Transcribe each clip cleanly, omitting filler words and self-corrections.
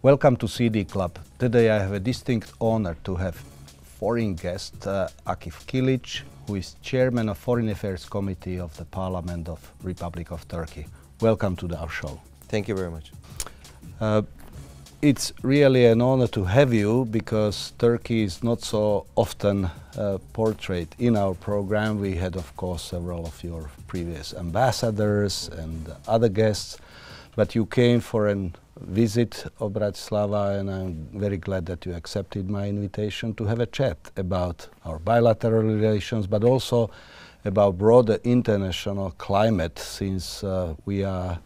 Welcome to CD Club. Today I have a distinct honor to have foreign guest Akif Kılıç, who is chairman of Foreign Affairs Committee of the Parliament of Republic of Turkey. Welcome to our show. Thank you very much. It's really an honor to have you because Turkey is not so often portrayed in our program. We had, of course, several of your previous ambassadors and other guests, but you came for a visit of Bratislava, and I'm very glad that you accepted my invitation to have a chat about our bilateral relations, but also about broader international climate, since we are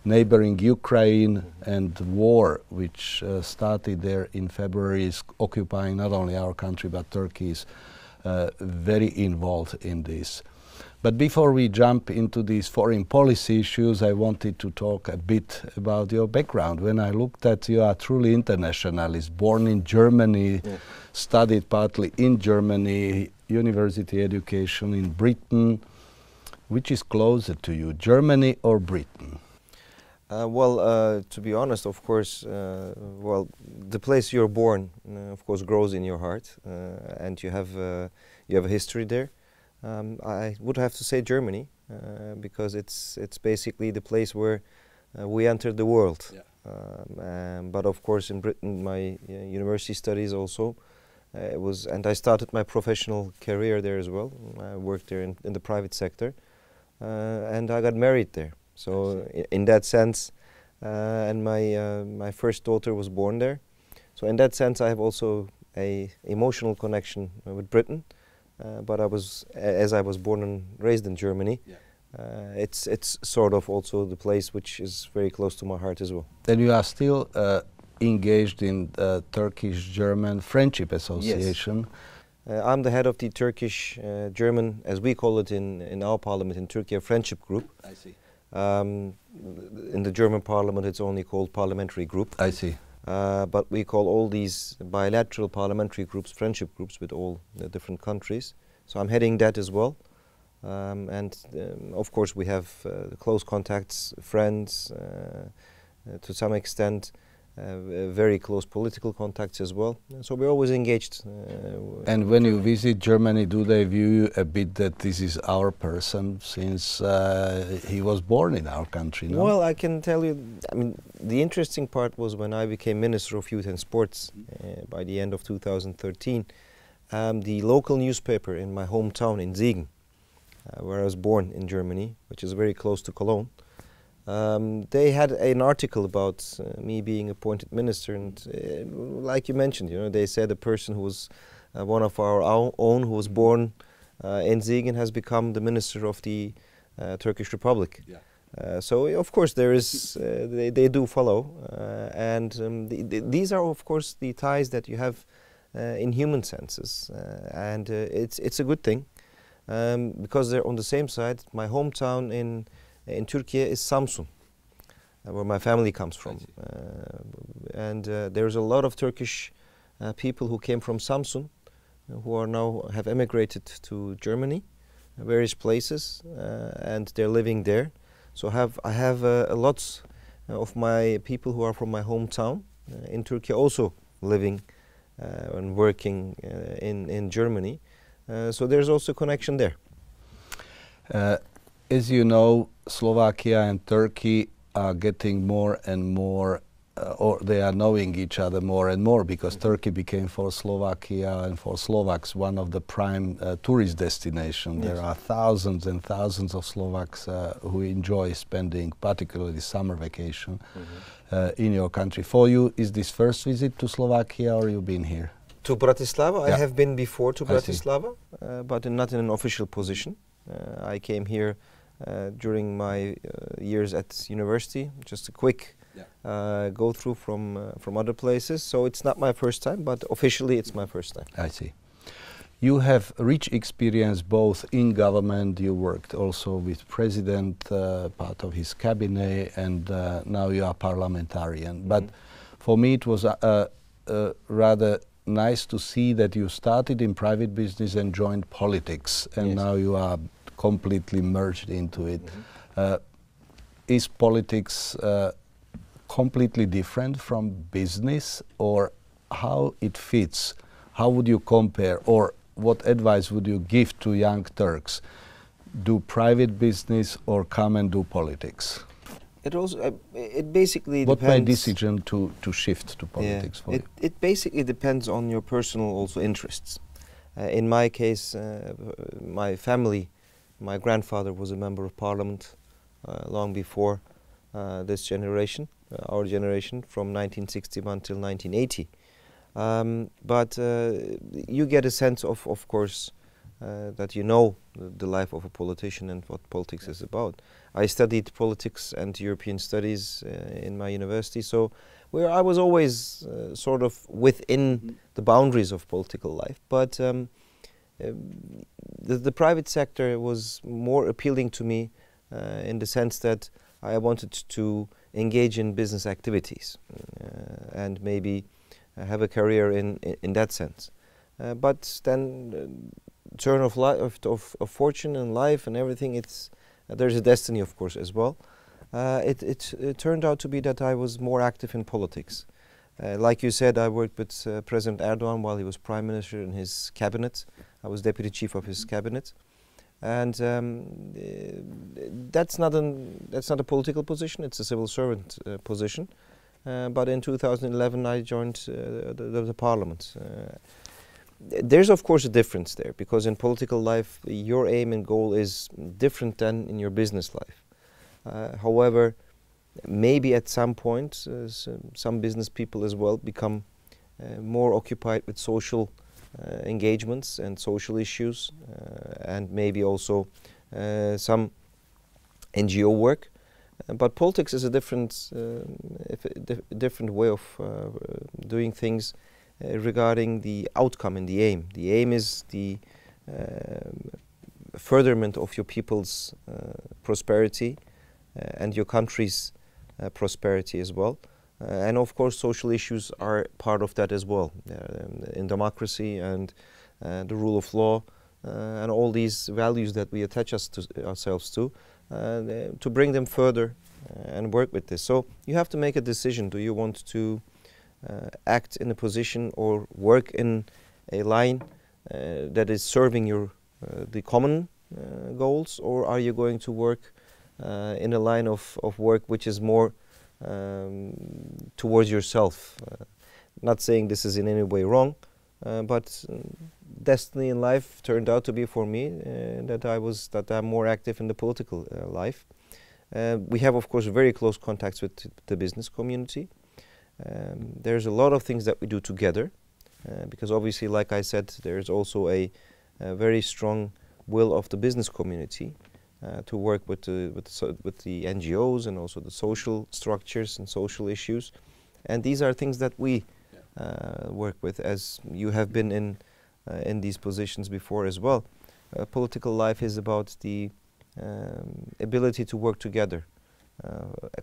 neighboring Ukraine, and the war which started there in February is occupying not only our country, but Turkey is very involved in this. But before we jump into these foreign policy issues, I wanted to talk a bit about your background. When I looked at you, are truly internationalist, born in Germany, studied partly in Germany, university education in Britain. Which is closer to you, Germany or Britain? To be honest, of course, the place you're born, of course, grows in your heart, and you have a history there. I would have to say Germany, because it's basically the place where we entered the world. Yeah. But of course, in Britain, my university studies also and I started my professional career there as well. I worked there in the private sector, and I got married there. So in that sense, and my first daughter was born there. So in that sense, I have also a emotional connection with Britain. But as I was born and raised in Germany, it's sort of also the place which is very close to my heart as well. And you are still engaged in the Turkish-German Friendship Association. Yes. I'm the head of the Turkish-German, as we call it in our parliament in Turkey, a friendship group. I see. In the German parliament, it's only called parliamentary group. I see. But we call all these bilateral parliamentary groups friendship groups with all the different countries. So I'm heading that as well. Of course, we have close contacts, friends, to some extent, very close political contacts as well. So we're always engaged. And when you visit Germany, do they view you a bit that this is our person, since he was born in our country, no? Well, I can tell you, I mean, the interesting part was when I became Minister of Youth and Sports by the end of 2013, the local newspaper in my hometown in Siegen, where I was born in Germany, which is very close to Cologne, they had an article about me being appointed minister, and like you mentioned, you know, they said a person who was one of our own, who was born in Siegen, has become the minister of the Turkish Republic. Yeah. So of course there is, they do follow, these are of course the ties that you have in human senses, and it's a good thing, because they're on the same side. My hometown in Turkey is Samsun, where my family comes from. There's a lot of Turkish people who came from Samsun, who are now have emigrated to Germany, various places, and they're living there. So I have lots of my people who are from my hometown in Turkey also living and working in Germany. So there's also a connection there. As you know, Slovakia and Turkey are getting more and more, or they are knowing each other more and more, because Turkey became for Slovakia and for Slovaks one of the prime tourist destinations. Yes. There are thousands and thousands of Slovaks who enjoy spending particularly summer vacation in your country. For you, is this first visit to Slovakia, or you've been here? To Bratislava? Yeah. I have been before to Bratislava, but not in an official position. I came here during my years at university, just a quick go through from other places. So it's not my first time, but officially it's my first time. I see. You have rich experience both in government. You worked also with president, part of his cabinet, and now you are parliamentarian. But for me it was rather nice to see that you started in private business and joined politics, and now you are completely merged into it. Is politics completely different from business, or how it fits? How would you compare, or what advice would you give to young Turks? Do private business or come and do politics? It also it basically what depends. What made decision to shift to politics for you? It basically depends on your personal also interests. In my case, my family, my grandfather was a member of parliament long before this generation, our generation, from 1961 till 1980. But you get a sense of course, that you know the life of a politician and what politics is about. I studied politics and European studies in my university, so where I was always sort of within the boundaries of political life. But the private sector was more appealing to me in the sense that I wanted to engage in business activities and maybe have a career in that sense. But then turn of life, of fortune and life and everything, there's a destiny, of course, as well. It turned out to be that I was more active in politics. Like you said, I worked with President Erdogan while he was prime minister in his cabinet. I was deputy chief of his cabinet, and that's not a political position. It's a civil servant position. But in 2011, I joined the parliament. There's of course a difference there, because in political life your aim and goal is different than in your business life. However, maybe at some point some business people as well become more occupied with social engagements and social issues, and maybe also some NGO work. But politics is a different way of doing things regarding the outcome and the aim. The aim is the furtherment of your people's prosperity and your country's prosperity as well. And of course social issues are part of that as well, in democracy and the rule of law and all these values that we attach ourselves to bring them further and work with this. So you have to make a decision. Do you want to act in a position or work in a line that is serving your the common goals, or are you going to work in a line of work which is more towards yourself? Not saying this is in any way wrong, but destiny in life turned out to be for me that I'm more active in the political life. We have of course very close contacts with the business community. There's a lot of things that we do together, because obviously, like I said, there's also a very strong will of the business community to work with the NGOs and also the social structures and social issues, and these are things that we work with, as you have been in these positions before as well. Political life is about the ability to work together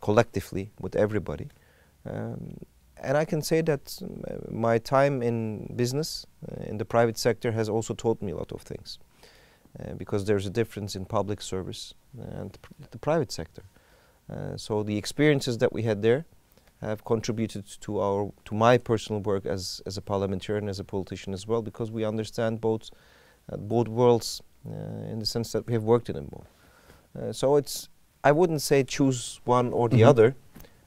collectively with everybody. And I can say that my time in business, in the private sector, has also taught me a lot of things, because there's a difference in public service and the private sector. So the experiences that we had there have contributed to my personal work as a parliamentarian, as a politician as well, because we understand both worlds in the sense that we have worked in them both. So I wouldn't say choose one or the other.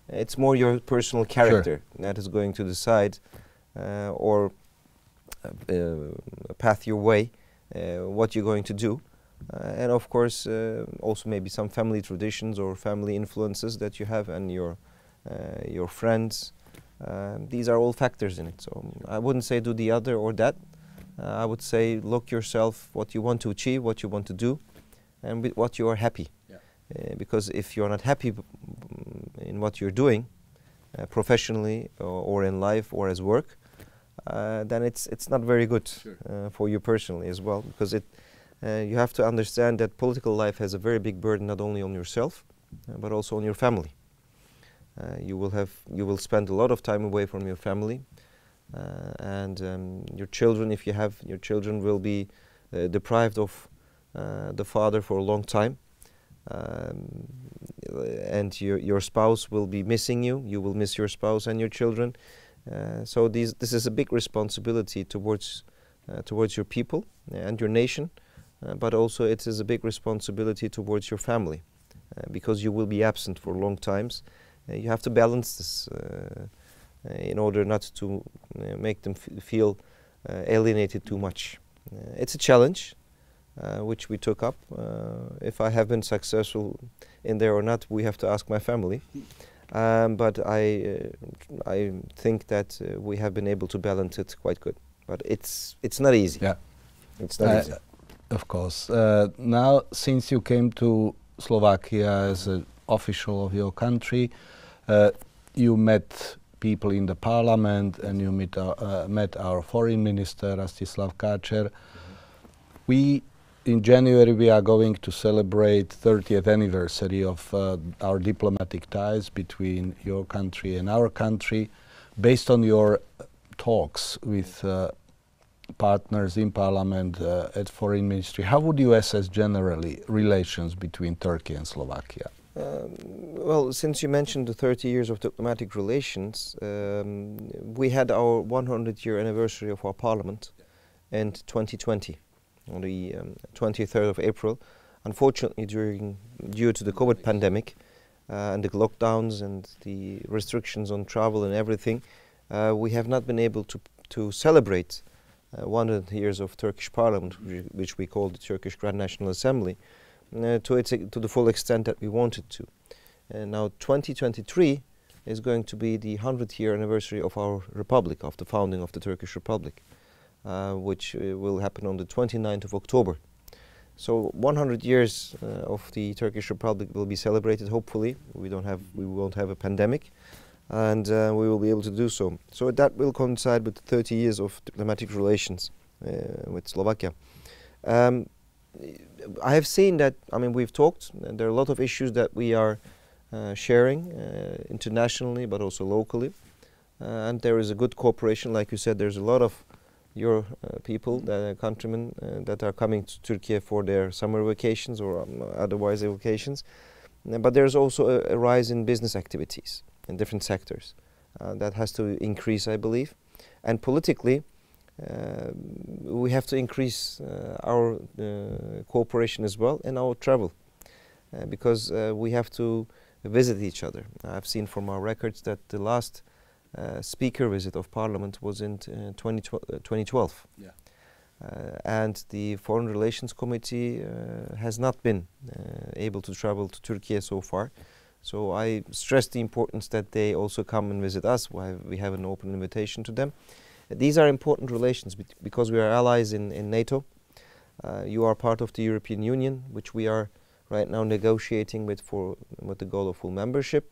It's more your personal character that is going to decide or path your way, what you're going to do. And of course, also maybe some family traditions or family influences that you have, and your friends. These are all factors in it. So I wouldn't say do the other or that. I would say look yourself, what you want to achieve, what you want to do, and with what you are happy. Because if you're not happy in what you're doing, professionally or in life or as work, then it's not very good for you personally as well. Because you have to understand that political life has a very big burden, not only on yourself, but also on your family. You will spend a lot of time away from your family, and your children, if you have your children, will be deprived of the father for a long time. and your spouse will be missing you. You will miss your spouse and your children. So this is a big responsibility towards your people and your nation, but also it is a big responsibility towards your family, because you will be absent for long times. You have to balance this in order not to make them feel alienated too much. It's a challenge which we took up. If I have been successful in there or not, we have to ask my family. But I think that we have been able to balance it quite good. But it's not easy. Yeah, it's not easy. Of course. Now, since you came to Slovakia as an official of your country, you met people in the parliament and you met our foreign minister, Rastislav Káčer. In January, we are going to celebrate 30th anniversary of our diplomatic ties between your country and our country. Based on your talks with partners in parliament, at foreign ministry, how would you assess generally relations between Turkey and Slovakia? Well, since you mentioned the 30 years of diplomatic relations, we had our 100-year anniversary of our parliament in 2020. On the 23rd of April. Unfortunately, due to the COVID pandemic and the lockdowns and the restrictions on travel and everything, we have not been able to celebrate 100 years of Turkish Parliament, which we call the Turkish Grand National Assembly, to the full extent that we wanted to. And now 2023 is going to be the 100th-year anniversary of our republic, of the founding of the Turkish Republic. Which will happen on the 29th of October. So 100 years of the Turkish Republic will be celebrated, hopefully. We won't have a pandemic, and we will be able to do so. So that will coincide with 30 years of diplomatic relations with Slovakia. I have seen that, we've talked, and there are a lot of issues that we are sharing internationally, but also locally. And there is a good cooperation. Like you said, there's a lot of your people, countrymen that are coming to Turkey for their summer vacations or otherwise vacations. But there's also a rise in business activities in different sectors. That has to increase, I believe. And politically, we have to increase our cooperation as well and our travel, because we have to visit each other. I've seen from our records that the last speaker visit of Parliament was in 2012. Yeah. And the Foreign Relations Committee has not been able to travel to Turkey so far. So I stress the importance that they also come and visit us. We have an open invitation to them. These are important relations because we are allies in NATO. You are part of the European Union, which we are right now negotiating with the goal of full membership.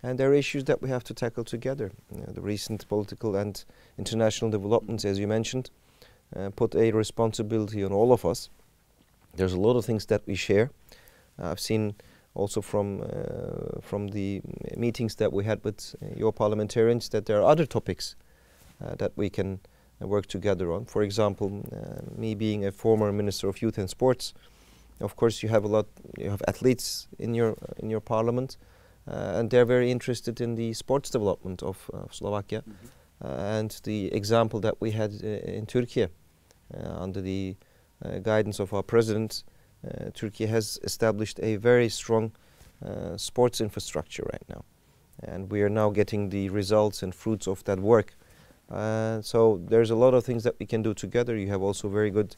And there are issues that we have to tackle together. The recent political and international developments, as you mentioned, put a responsibility on all of us. There's a lot of things that we share. I've seen also from the meetings that we had with your parliamentarians that there are other topics that we can work together on. For example, me being a former Minister of Youth and Sports, of course you have athletes in your parliament. And they're very interested in the sports development of Slovakia. And the example that we had in Turkey, under the guidance of our president, Turkey has established a very strong sports infrastructure right now. And we are now getting the results and fruits of that work. So there's a lot of things that we can do together. You have also very good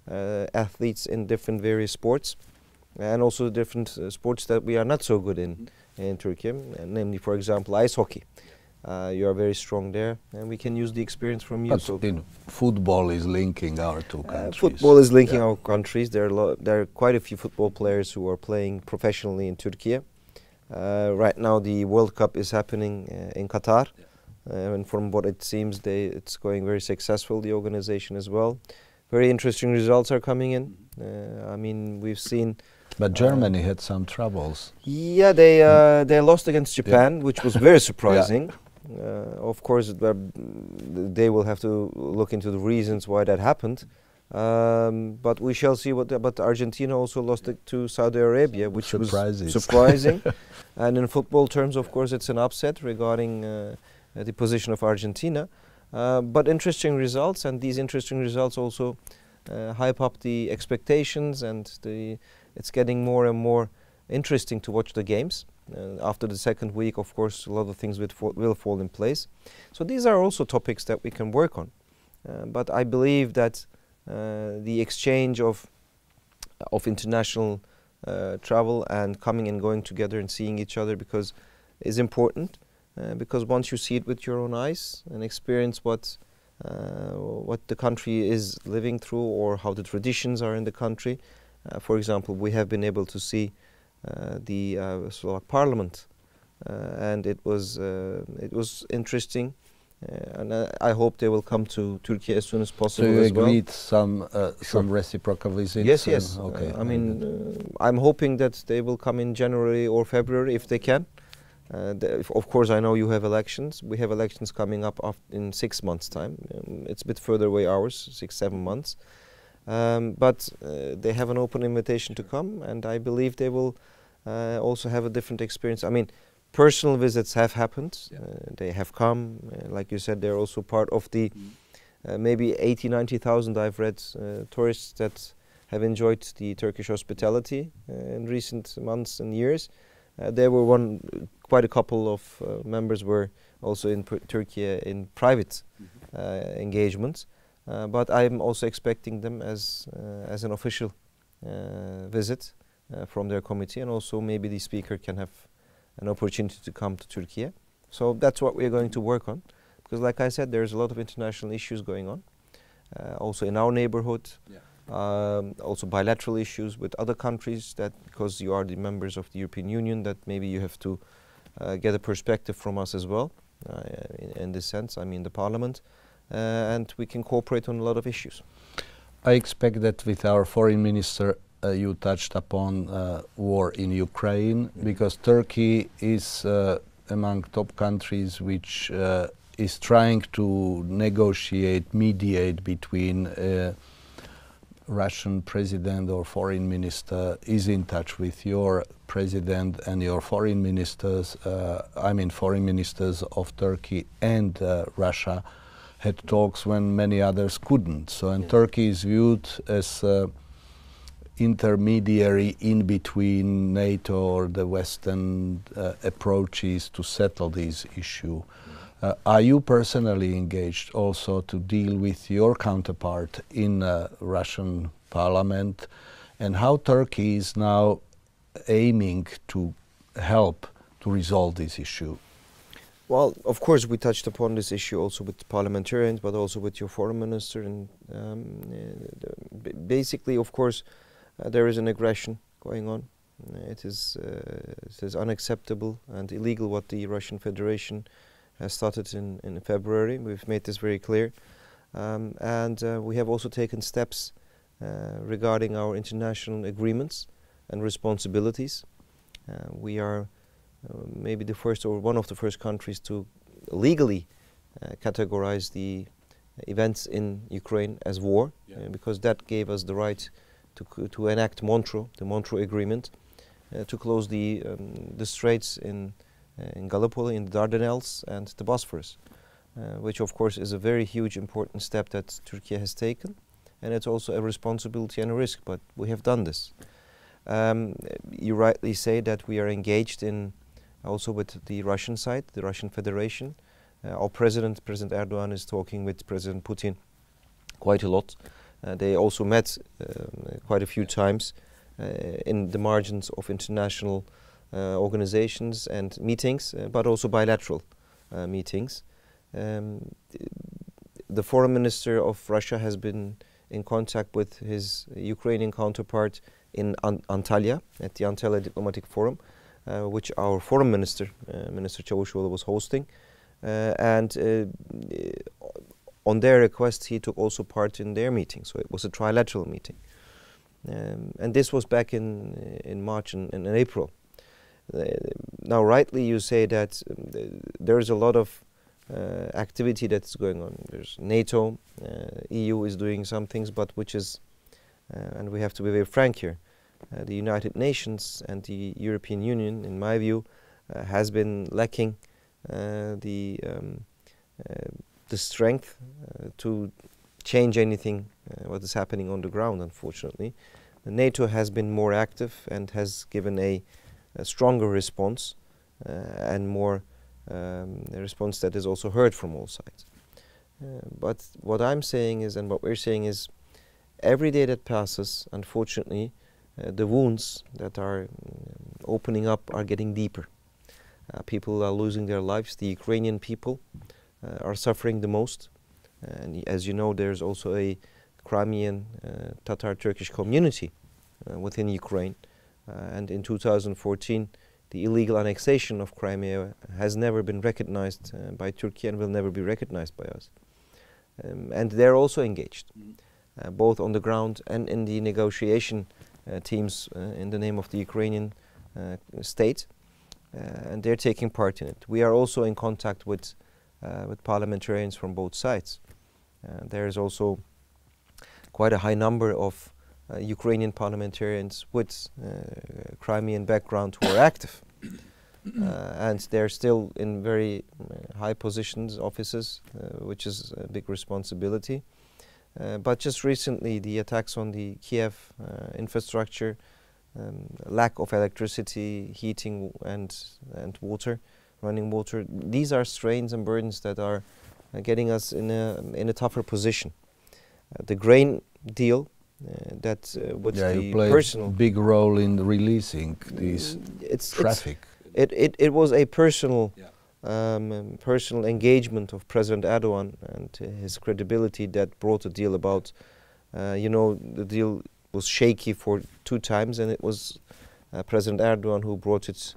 athletes in different various sports, and also different sports that we are not so good in Turkey, namely, for example, ice hockey. You are very strong there, and we can use the experience from you. So football is linking our two countries. Football is linking our countries. There are quite a few football players who are playing professionally in Turkey. Right now, the World Cup is happening in Qatar, and from what it seems, it's going very successful, the organization as well. Very interesting results are coming in. We've seen. But Germany had some troubles. Yeah, they lost against Japan, which was very surprising. Of course, they will have to look into the reasons why that happened. But we shall see what. But Argentina also lost it to Saudi Arabia, which was surprising. And in football terms, of course, it's an upset regarding the position of Argentina. But interesting results, and these interesting results also hype up the expectations, and it's getting more and more interesting to watch the games. After the second week, of course, a lot of things will fall in place. So these are also topics that we can work on. But I believe that the exchange of international travel and coming and going together and seeing each other is important. Because once you see it with your own eyes and experience what the country is living through, or how the traditions are in the country. For example, we have been able to see the Slovak parliament, and it was interesting. And I hope they will come to Turkey as soon as possible. So you as well. agreed some reciprocal visits? Yes. Okay. I mean, I'm hoping that they will come in January or February if they can. Of course, I know you have elections. We have elections coming up in 6 months' time. It's a bit further away, ours, 6-7 months. But they have an open invitation to come, and I believe they will also have a different experience. I mean, personal visits have happened. They have come. Like you said, they're also part of the maybe 80,000-90,000 I've read tourists that have enjoyed the Turkish hospitality in recent months and years. There were quite a couple of members were also in Turkey in private engagements, but I'm also expecting them as an official visit from their committee, and also maybe the speaker can have an opportunity to come to Turkey. So that's what we're going to work on, because like I said, there's a lot of international issues going on, also in our neighborhood. Also bilateral issues with other countries, that because you are the members of the European Union, that maybe you have to get a perspective from us as well, in this sense, I mean the parliament, and we can cooperate on a lot of issues. I expect that with our foreign minister you touched upon war in Ukraine, because Turkey is among top countries which is trying to negotiate, mediate between Russian president or foreign minister, is in touch with your president and your foreign ministers. I mean foreign ministers of Turkey and Russia had talks when many others couldn't. So, and Turkey is viewed as intermediary in between NATO or the Western approaches to settle this issue. Are you personally engaged also to deal with your counterpart in Russian parliament, and how Turkey is now aiming to help to resolve this issue? Well, of course, we touched upon this issue also with parliamentarians, but also with your foreign minister. And basically, of course, there is an aggression going on. It is unacceptable and illegal what the Russian Federation has started in February. We've made this very clear. And we have also taken steps regarding our international agreements and responsibilities. We are maybe the first or one of the first countries to legally categorize the events in Ukraine as war, because that gave us the right to enact Montreux, the Montreux Agreement, to close the straits in Gallipoli, in the Dardanelles, and the Bosphorus, which of course is a very huge, important step that Turkey has taken, and it's also a responsibility and a risk, but we have done this. You rightly say that we are engaged in also with the Russian side, the Russian Federation. Our President Erdogan, is talking with President Putin quite a lot. They also met quite a few times in the margins of international organizations and meetings, but also bilateral meetings. The foreign minister of Russia has been in contact with his Ukrainian counterpart in Antalya, at the Antalya Diplomatic Forum, which our foreign minister, Minister Çavuşoğlu, was hosting. And on their request, he took also part in their meeting. So it was a trilateral meeting. And this was back in March and in April. Now, rightly, you say that there is a lot of activity that's going on. There's NATO, EU is doing some things, but which is, and we have to be very frank here, the United Nations and the European Union, in my view, has been lacking the strength to change anything what is happening on the ground, unfortunately. NATO has been more active and has given a stronger response and more a response that is also heard from all sides. But what I'm saying is, and what we're saying is, every day that passes, unfortunately, the wounds that are opening up are getting deeper. People are losing their lives. The Ukrainian people are suffering the most. And as you know, there's also a Crimean Tatar-Turkish community within Ukraine. And in 2014, the illegal annexation of Crimea has never been recognized by Turkey and will never be recognized by us. And they're also engaged, both on the ground and in the negotiation teams in the name of the Ukrainian state. And they're taking part in it. We are also in contact with parliamentarians from both sides. There is also quite a high number of Ukrainian parliamentarians with Crimean background who are active. And they're still in very high positions, offices, which is a big responsibility. But just recently, the attacks on the Kiev infrastructure, lack of electricity, heating and water, running water, these are strains and burdens that are getting us in a tougher position. The grain deal, that with the personal big role in releasing these traffic. It was a personal personal engagement of President Erdogan and his credibility that brought a deal about. You know, the deal was shaky for 2 times, and it was President Erdogan who brought it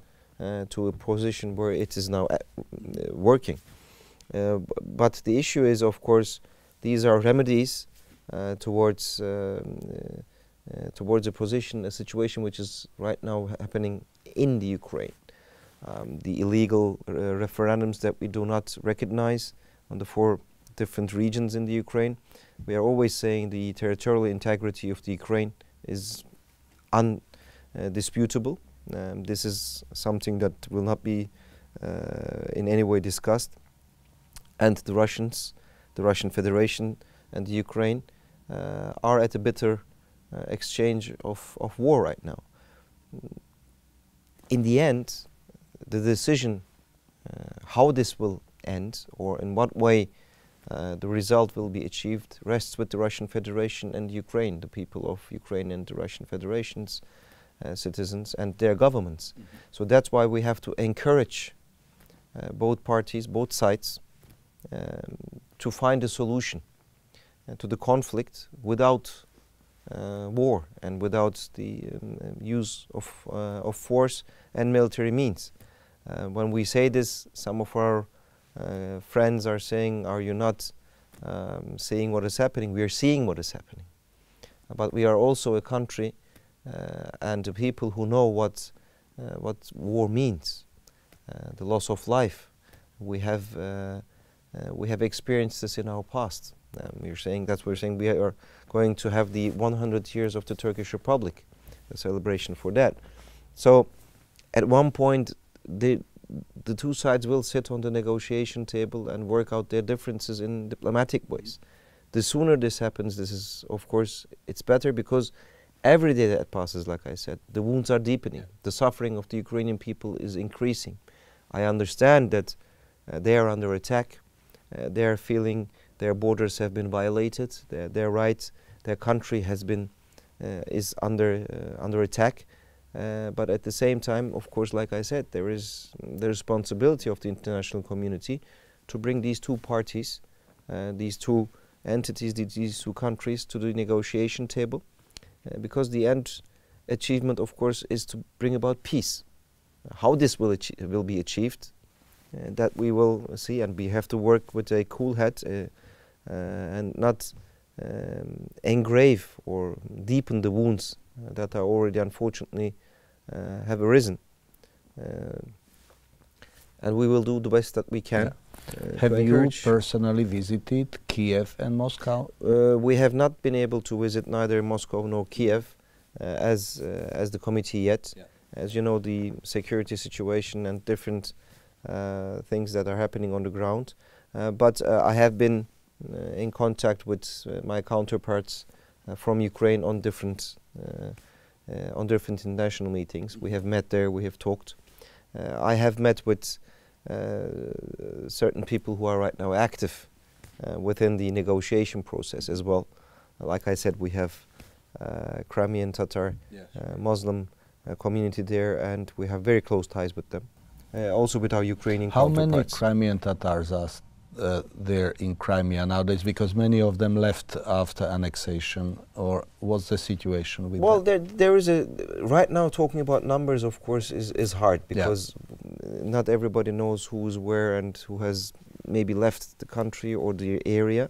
to a position where it is now working. But the issue is, of course, these are remedies towards a position, a situation which is right now happening in the Ukraine. The illegal referendums that we do not recognize on the 4 different regions in the Ukraine. We are always saying the territorial integrity of the Ukraine is undisputable. This is something that will not be in any way discussed. And the Russians, the Russian Federation and the Ukraine are at a bitter exchange of war right now. In the end, the decision how this will end or in what way the result will be achieved rests with the Russian Federation and Ukraine, the people of Ukraine and the Russian Federation's citizens and their governments. Mm-hmm. So that's why we have to encourage both parties, both sides, to find a solution to the conflict without war and without the use of force and military means. When we say this, some of our friends are saying, are you not seeing what is happening? We are seeing what is happening. But we are also a country and the people who know what war means, the loss of life. We have experienced this in our past. We're saying we are going to have the 100 years of the Turkish Republic, a celebration for that. So at one point the 2 sides will sit on the negotiation table and work out their differences in diplomatic ways. The sooner this happens, this is, of course, it's better, because every day that passes, like I said, the wounds are deepening. The suffering of the Ukrainian people is increasing. I understand that they are under attack. They are feeling their borders have been violated. Their rights, their country has been is under attack. But at the same time, of course, like I said, there is the responsibility of the international community to bring these 2 parties, these 2 entities, these 2 countries to the negotiation table, because the end achievement, of course, is to bring about peace. How this will be achieved, that we will see, and we have to work with a cool head and not engrave or deepen the wounds that are already, unfortunately, have arisen. And we will do the best that we can. Have you personally visited Kiev and Moscow? We have not been able to visit neither Moscow nor Kiev as the committee yet. Yeah. As you know, the security situation and different things that are happening on the ground. But I have been in contact with my counterparts from Ukraine on different international meetings. We have met there, we have talked. I have met with certain people who are right now active within the negotiation process as well. Like I said, we have Crimean Tatar Muslim community there, and we have very close ties with them. Also with our Ukrainian counterparts. How many Crimean Tatars are there in Crimea nowadays? Because many of them left after annexation, or what's the situation with that? There is right now talking about numbers, of course, is hard, because not everybody knows who's where and who has maybe left the country or the area.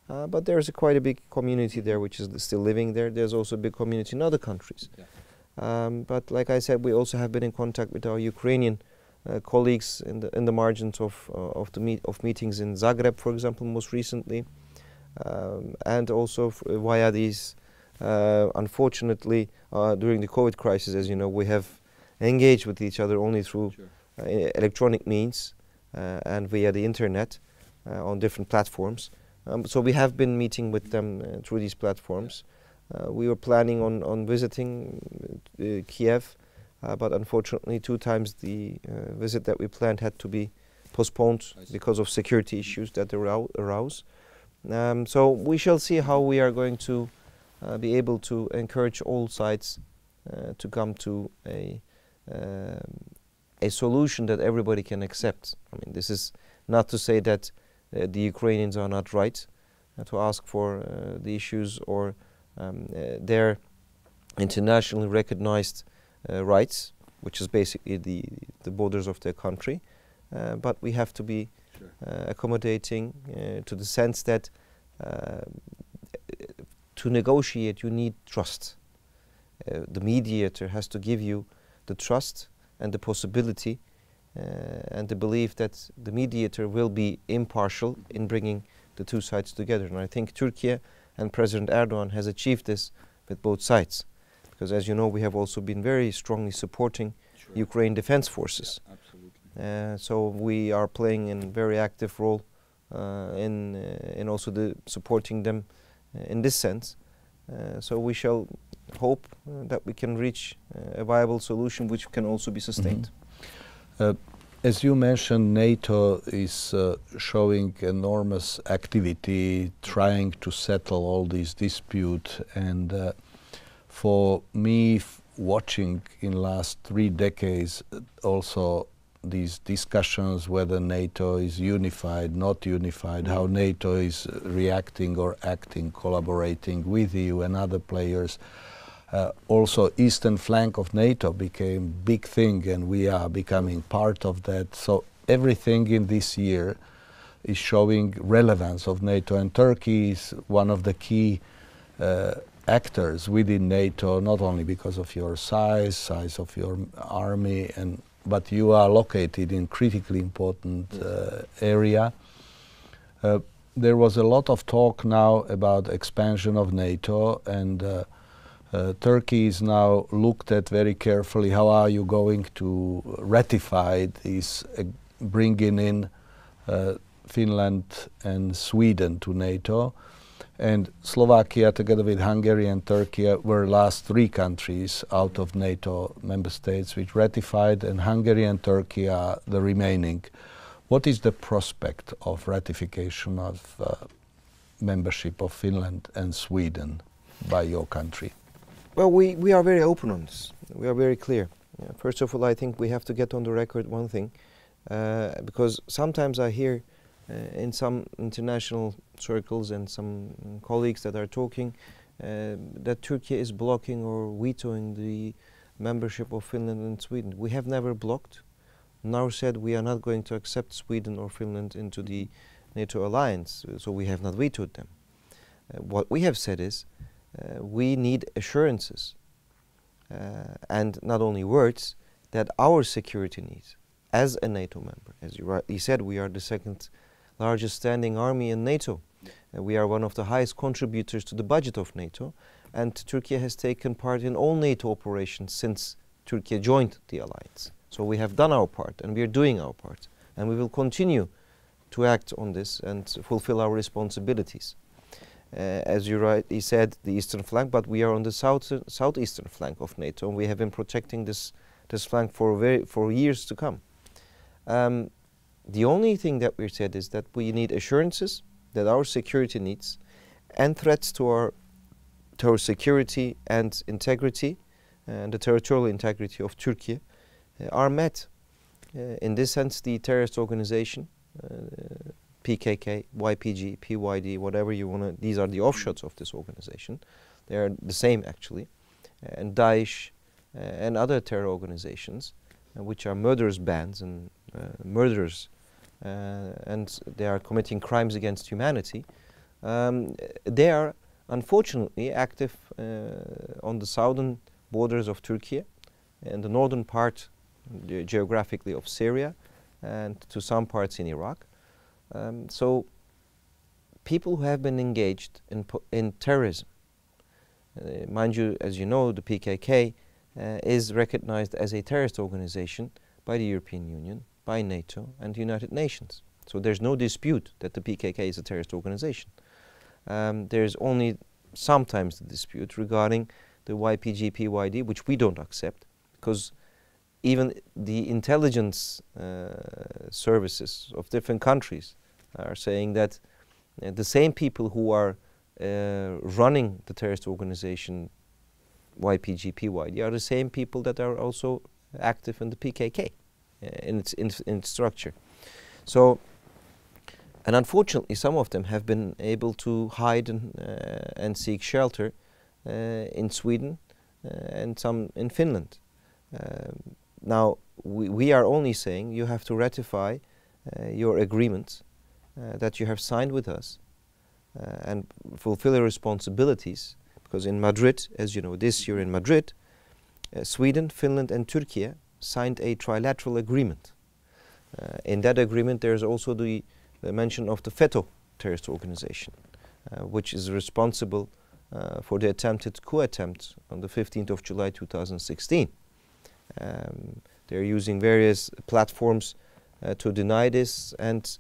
But there's quite a big community there which is still living there. There's also a big community in other countries. Yeah. But like I said, we also have been in contact with our Ukrainian colleagues in the margins of meetings in Zagreb, for example, most recently, and also via these. Unfortunately, during the COVID crisis, as you know, we have engaged with each other only through electronic means and via the internet on different platforms. So we have been meeting with them through these platforms. We were planning on visiting Kiev, but unfortunately 2 times the visit that we planned had to be postponed because of security issues that arose. So we shall see how we are going to be able to encourage all sides to come to a solution that everybody can accept. I mean, this is not to say that the Ukrainians are not right to ask for the issues or their internationally recognized rights, which is basically the borders of their country. But we have to be accommodating to the sense that to negotiate you need trust. The mediator has to give you the trust and the possibility and the belief that the mediator will be impartial in bringing the 2 sides together. And I think Turkey and President Erdogan has achieved this with both sides. Because as you know, we have also been very strongly supporting Ukraine Defense Forces. Yeah, absolutely. So we are playing a very active role in also supporting them in this sense. So we shall hope that we can reach a viable solution which can also be sustained. As you mentioned, NATO is showing enormous activity, trying to settle all these disputes. And for me, watching in last 3 decades, also these discussions whether NATO is unified, not unified, how NATO is reacting or acting, collaborating with EU and other players. Also, eastern flank of NATO became big thing, and we are becoming part of that. So everything in this year is showing relevance of NATO, and Turkey is one of the key actors within NATO, not only because of your size of your army, but you are located in critically important area. There was a lot of talk now about expansion of NATO, and Turkey is now looked at very carefully. How are you going to ratify this, bringing in Finland and Sweden to NATO? And Slovakia, together with Hungary and Turkey, were last 3 countries out of NATO member states which ratified, and Hungary and Turkey are the remaining. What is the prospect of ratification of membership of Finland and Sweden by your country? Well, we are very open on this. We are very clear. First of all, I think we have to get on the record one thing, because sometimes I hear in some international circles and some colleagues that are talking that Turkey is blocking or vetoing the membership of Finland and Sweden. We have never blocked, nor said we are not going to accept Sweden or Finland into the NATO alliance, so we have not vetoed them. What we have said is we need assurances and not only words that our security needs as a NATO member. As you rightly said, we are the 2nd largest standing army in NATO. We are one of the highest contributors to the budget of NATO, and Turkey has taken part in all NATO operations since Turkey joined the alliance. So we have done our part, and we are doing our part, and we will continue to act on this and fulfill our responsibilities. As you rightly said, the eastern flank, but we are on the southeastern flank of NATO, and we have been protecting this flank for years to come. The only thing that we said is that we need assurances that our security needs and threats to our security and integrity and the territorial integrity of Turkey are met. In this sense, the terrorist organization, PKK, YPG, PYD, whatever you want to, these are the offshoots of this organization. They are the same actually. And Daesh and other terror organizations, which are murderous bands and murderers, and they are committing crimes against humanity. They are unfortunately active on the southern borders of Turkey and the northern part geographically of Syria and to some parts in Iraq. So people who have been engaged in terrorism, mind you, as you know, the PKK is recognized as a terrorist organization by the European Union, by NATO and the United Nations. So there's no dispute that the PKK is a terrorist organization. There's only sometimes the dispute regarding the YPG, PYD, which we don't accept, because even the intelligence services of different countries are saying that the same people who are running the terrorist organization YPG, PYD are the same people that are also active in the PKK in its structure. So, and unfortunately some of them have been able to hide and seek shelter in Sweden and some in Finland. Now we are only saying you have to ratify your agreement that you have signed with us and fulfill your responsibilities, because in Madrid, as you know, this year in Madrid, Sweden, Finland and Turkey signed a trilateral agreement. In that agreement there is also the mention of the FETÖ terrorist organization, which is responsible for the attempted coup attempt on the 15th of July 2016. They're using various platforms to deny this and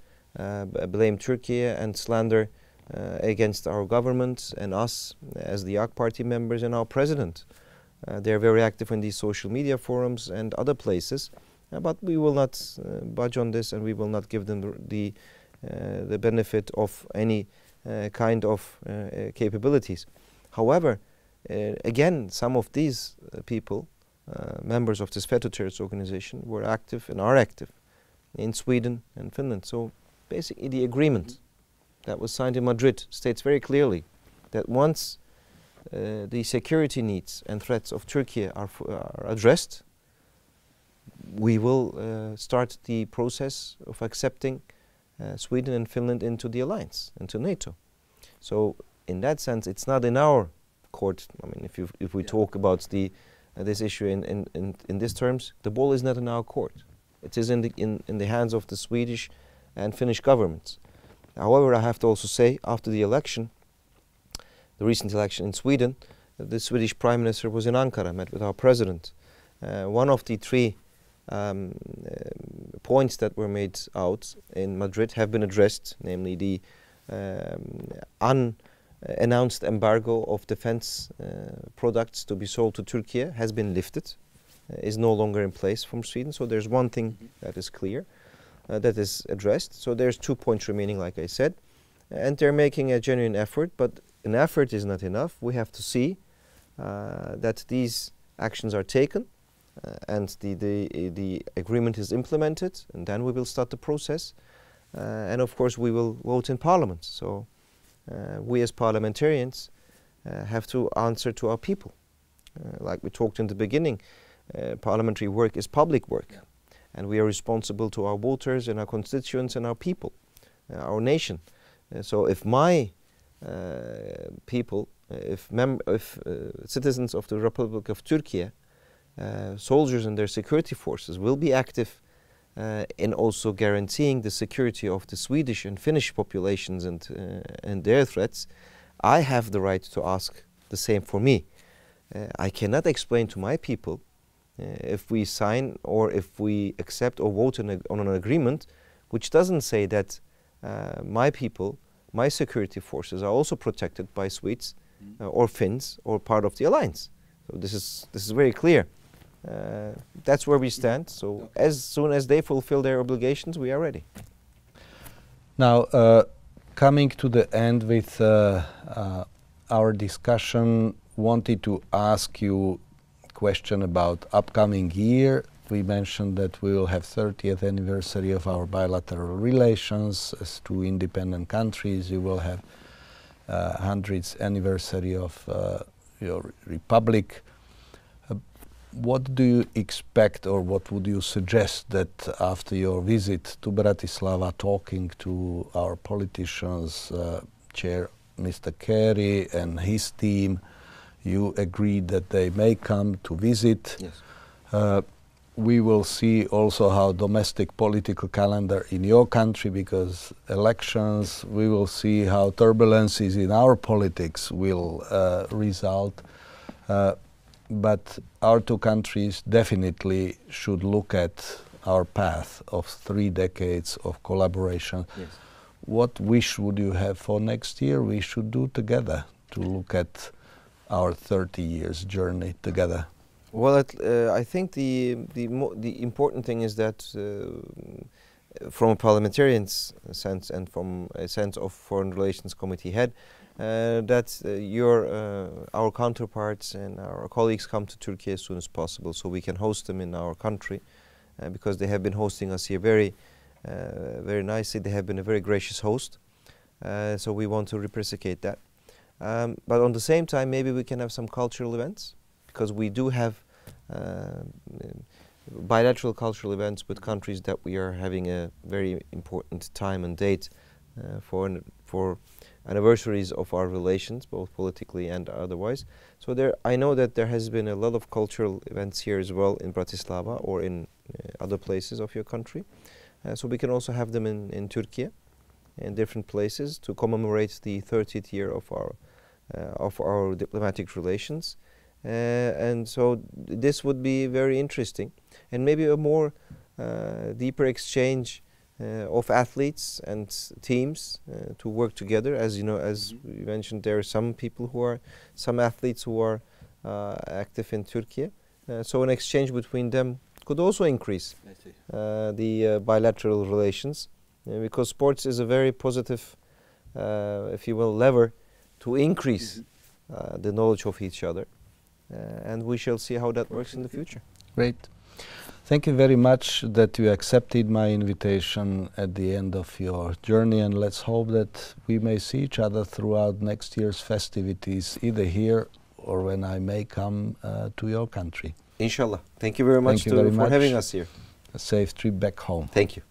blame Turkey and slander against our government and us as the AK party members and our president. They're very active in these social media forums and other places, but we will not budge on this, and we will not give them the benefit of any kind of capabilities. However, again, some of these people, members of this FETÖ terrorist organization, were active and are active in Sweden and Finland. So basically the agreement that was signed in Madrid states very clearly that once the security needs and threats of Turkey are addressed, we will start the process of accepting Sweden and Finland into the alliance, into NATO. So in that sense, it's not in our court. I mean, if we talk about this issue in these terms, the ball is not in our court. It is in the hands of the Swedish and Finnish governments. However, I have to also say, after the election, the recent election in Sweden, the Swedish Prime Minister was in Ankara, met with our President. One of the three points that were made out in Madrid have been addressed, namely the unannounced embargo of defense products to be sold to Turkey has been lifted, is no longer in place from Sweden. So there's one thing that is clear, that is addressed. So there's 2 points remaining, like I said, and they're making a genuine effort, but an effort is not enough. We have to see that these actions are taken and the agreement is implemented, and then we will start the process. And of course we will vote in Parliament. So we as parliamentarians have to answer to our people. Like we talked in the beginning, parliamentary work is public work. Yeah. And we are responsible to our voters and our constituents and our people, our nation. So if my people, if citizens of the Republic of Turkey, soldiers and their security forces will be active in also guaranteeing the security of the Swedish and Finnish populations and their threats, I have the right to ask the same for me. I cannot explain to my people if we sign or if we accept or vote on an agreement which doesn't say that my people, my security forces are also protected by Swedes or Finns or part of the alliance. So this is very clear. That's where we stand. So as soon as they fulfill their obligations, we are ready. Now, coming to the end with our discussion, wanted to ask you a question about upcoming year. We mentioned that we will have 30th anniversary of our bilateral relations as two independent countries. You will have 100th anniversary of your republic. What do you expect, or what would you suggest that after your visit to Bratislava, talking to our politicians, Chair Mr. Kerry and his team, you agreed that they may come to visit. Yes. We will see also how domestic political calendar in your country, because elections, we will see how turbulences in our politics will result. But our two countries definitely should look at our path of 3 decades of collaboration. Yes. What wish would you have for next year we should do together to look at our 30 years journey together? Well, I think the important thing is that from a parliamentarian's sense and from a sense of Foreign Relations Committee head, that our counterparts and our colleagues come to Turkey as soon as possible, so we can host them in our country, because they have been hosting us here very nicely. They have been a very gracious host, so we want to reciprocate that. But on the same time, maybe we can have some cultural events, because we do have bilateral cultural events with countries that we are having a very important time and date for anniversaries of our relations, both politically and otherwise. So I know that there has been a lot of cultural events here as well in Bratislava or in other places of your country. So we can also have them in Turkey, in different places, to commemorate the 30th year of our diplomatic relations. And so this would be very interesting, and maybe a more deeper exchange of athletes and teams to work together. As you know, as we mentioned, there are some athletes who are active in Turkey. So an exchange between them could also increase the bilateral relations, because sports is a very positive, if you will, lever to increase the knowledge of each other. And we shall see how that works in the future. Great. Thank you very much that you accepted my invitation at the end of your journey, and let's hope that we may see each other throughout next year's festivities, either here or when I may come to your country. Inshallah. Thank you very much for having us here. A safe trip back home. Thank you.